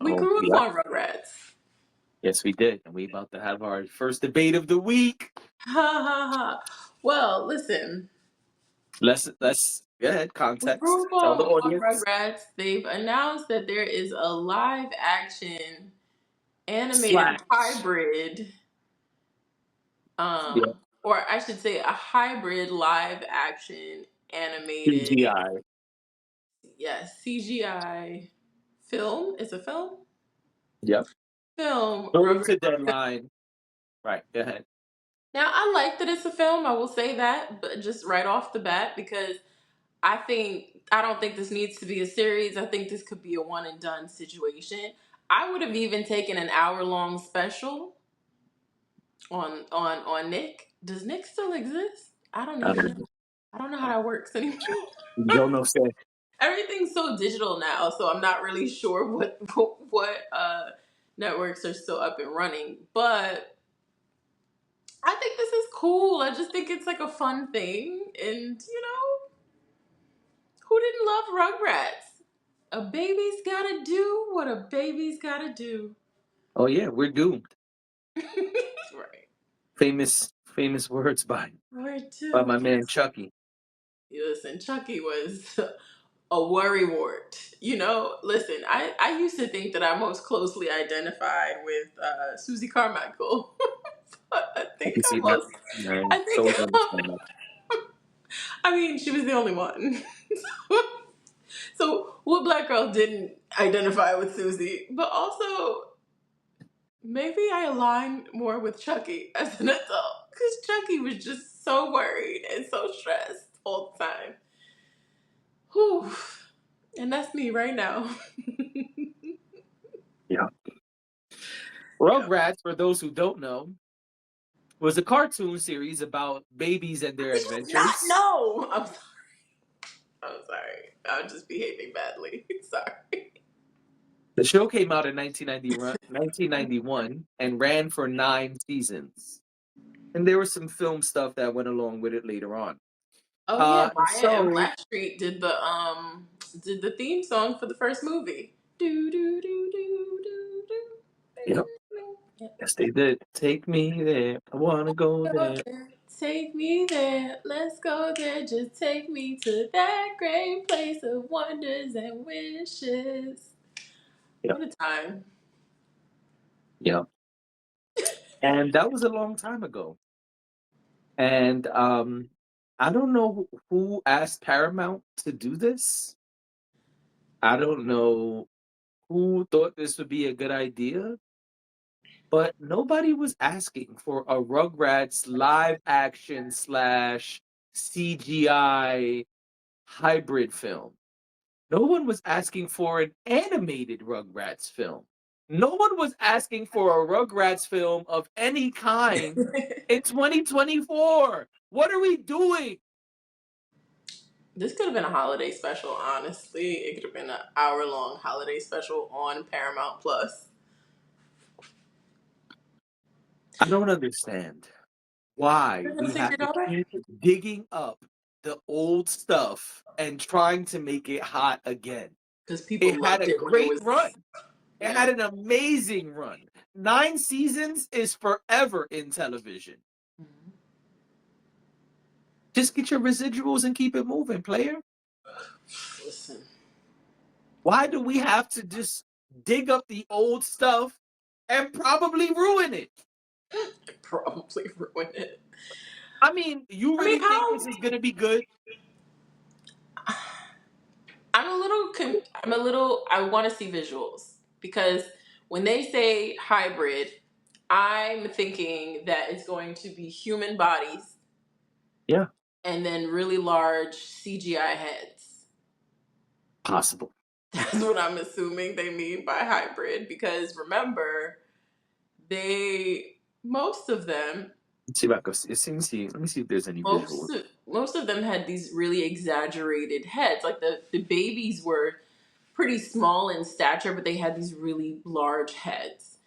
We Oh, grew up yeah. on Rugrats. Yes, we did. And we about to have our first debate of the week. Ha ha ha. Well, listen. Let's go ahead. We grew Context. up Tell the on audience. Rugrats. They've announced that there is a live action animated Slash. hybrid, Yeah. or I should say a hybrid live action animated, CGI. yes, CGI film. It's a film? Yep. Film Going Rugrats. to deadline. Right. Go ahead. Now, I like that it's a film. I will say that, but just right off the bat, because I don't think this needs to be a series. I think this could be a one and done situation. I would have even taken an hour long special on Nick. Does Nick still exist? I don't I even don't know. know. I don't know how that works anymore. Don't know. Say. Everything's so digital now, so I'm not really sure what networks are still up and running. But I think this is cool. I just think it's like a fun thing, and who didn't love Rugrats? A baby's gotta do what a baby's gotta do. Oh yeah, we're doomed. Right. Famous words We're by my doomed. man Chucky. Listen, Chucky was a worrywart. Listen, I used to think that I most closely identified with Susie Carmichael. But I can see that. I I think, totally understand that. I mean, she was the only one. So, what black girl didn't identify with Susie? But also, maybe I align more with Chucky as an adult because Chucky was just so worried and so stressed all the time. Whew. And that's me right now. Yeah. Yeah. Rugrats, for those who don't know, was a cartoon series about babies and their I did not adventures. know. I'm sorry. I'm just behaving badly. Sorry. The show came out in 1991 and ran for 9 seasons. And there was some film stuff that went along with it later on. Oh yeah, And Maya and so, Blackstreet did the theme song for the first movie. Do do do do do yep, do. yes, they did. Take me there. I want to go Go there. there, take me there, let's go there. Just take me to that great place of wonders and wishes. Yep, What a time! yep. And that was a long time ago. And I don't know who asked Paramount to do this. I don't know who thought this would be a good idea, but nobody was asking for a Rugrats live action slash CGI hybrid film. No one was asking for an animated Rugrats film. No one was asking for a Rugrats film of any kind in 2024. What are we doing? This could have been a holiday special. Honestly, it could have been an hour-long holiday special on Paramount Plus. I don't understand why You're gonna we take have your to daughter? keep digging up the old stuff and trying to make it hot again. Because people It had loved a it when it great was. run. It Yeah. had an amazing run. 9 seasons is forever in television. Mhm. Just get your residuals and keep it moving, player. Listen. Why do we have to just dig up the old stuff and probably ruin it? Probably ruin it. I mean, you I mean, really think how? this is gonna be good? I want to see visuals because when they say hybrid, I'm thinking that it's going to be human bodies Yeah, and then really large CGI heads. possible. That's what I'm assuming they mean by hybrid because remember, most of them Let's see if I can see. Let me see if there's any visuals. most of them had these really exaggerated heads. Like the babies were pretty small in stature, but they had these really large heads.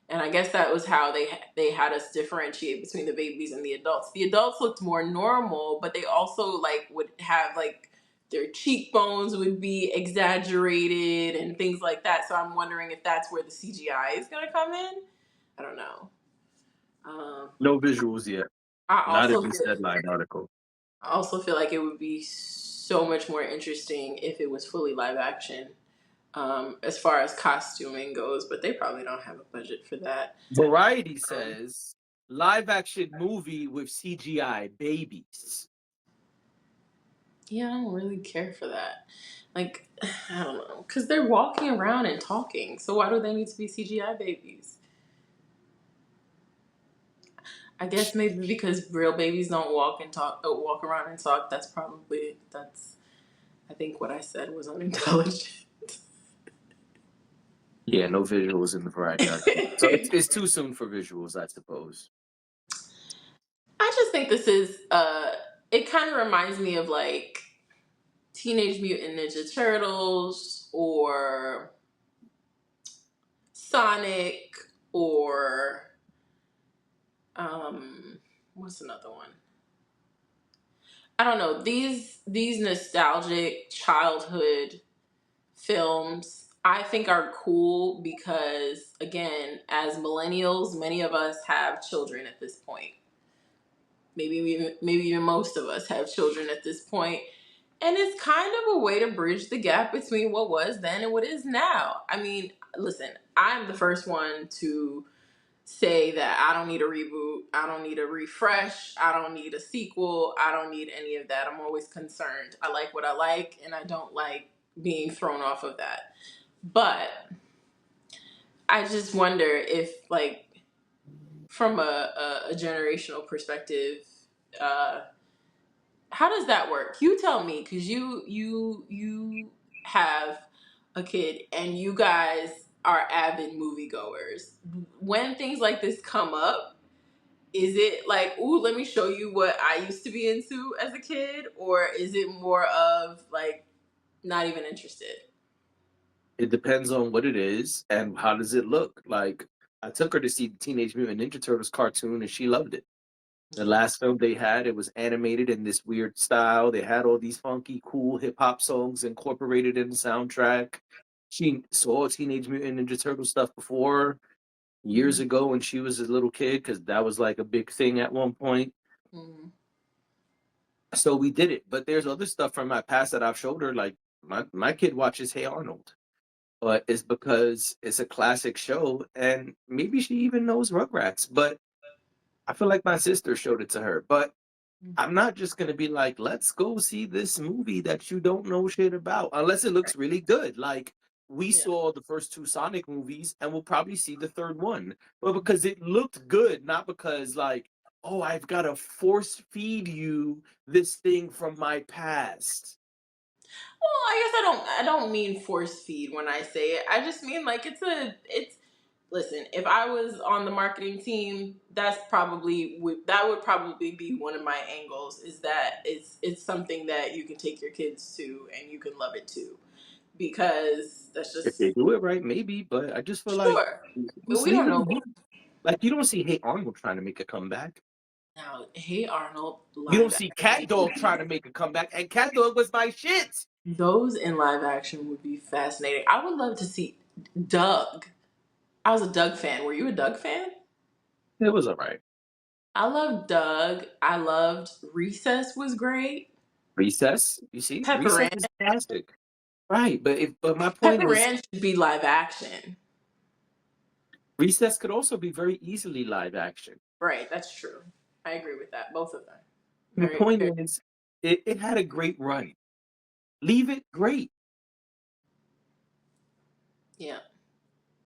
And I guess that was how they had us differentiate between the babies and the adults. The adults looked more normal, but they also like would have like their cheekbones would be exaggerated and things like that. So I'm wondering if that's where the CGI is going to come in. I don't know. No visuals yet. I Not in also this feel, headline article. I also feel like it would be so much more interesting if it was fully live action, as far as costuming goes, but they probably don't have a budget for that. Variety Um, says live action movie with CGI babies. yeah, I don't really care for that. Like, I don't know, because they're walking around and talking. So why do they need to be CGI babies? I guess maybe because real babies don't walk and talk, walk around and talk. That's. I think what I said was unintelligent. Yeah, no visuals in the variety article. So it's too soon for visuals, I suppose. I just think this is. It kind of reminds me of like Teenage Mutant Ninja Turtles or Sonic or what's another one? I don't know. These nostalgic childhood films I think are cool because again, as millennials, many of us have children at this point. Maybe even most of us have children at this point. And it's kind of a way to bridge the gap between what was then and what is now. I mean, listen, I'm the first one to say that I don't need a reboot, I don't need a refresh, I don't need a sequel, I don't need any of that. I'm always concerned. I like what I like, and I don't like being thrown off of that. But I just wonder if, like, from a generational perspective, uh, how does that work? You tell me, because you have a kid and you guys are avid moviegoers. When things like this come up, is it like, ooh, let me show you what I used to be into as a kid? Or is it more of like, not even interested? It depends on what it is and how does it look. Like I took her to see the Teenage Mutant Ninja Turtles cartoon and she loved it. The last film they had, it was animated in this weird style. They had all these funky, cool hip hop songs incorporated in the soundtrack. She saw Teenage Mutant Ninja Turtle stuff before years Mm-hmm. ago when she was a little kid, because that was like a big thing at one point. Mm-hmm. So we did it. But there's other stuff from my past that I've showed her. Like my kid watches Hey Arnold, but it's because it's a classic show, and maybe she even knows Rugrats. But I feel like my sister showed it to her. But I'm not just gonna be like, let's go see this movie that you don't know shit about, unless it Right. looks really good. Like we Yeah. saw the first two Sonic movies, and we'll probably see the third one, but because it looked good, not because like, oh, I've got to force feed you this thing from my past. Well, I guess I don't mean force feed when I say it. I just mean like it's listen, if I was on the marketing team, that would probably be one of my angles is that it's something that you can take your kids to and you can love it too. Because that's If they just do it right, maybe, but I just feel like sure. But just we leave don't it know. alone. Like you don't see Hey Arnold trying to make a comeback. Now, Hey Arnold You don't live see action Cat Dog trying to make a comeback, and Cat Dog was my shit. those in live action would be fascinating. I would love to see Doug. I was a Doug fan. Were you a Doug fan? It was all right. I loved Doug. I loved Recess was great. Recess, you see, Pepper Recess Ranch. is classic, right? But my point Pepper is, Ranch should be live action. Recess could also be very easily live action. Right, that's true. I agree with that. Both of them. My Very, point very is, it had a great run. Leave it great. yeah.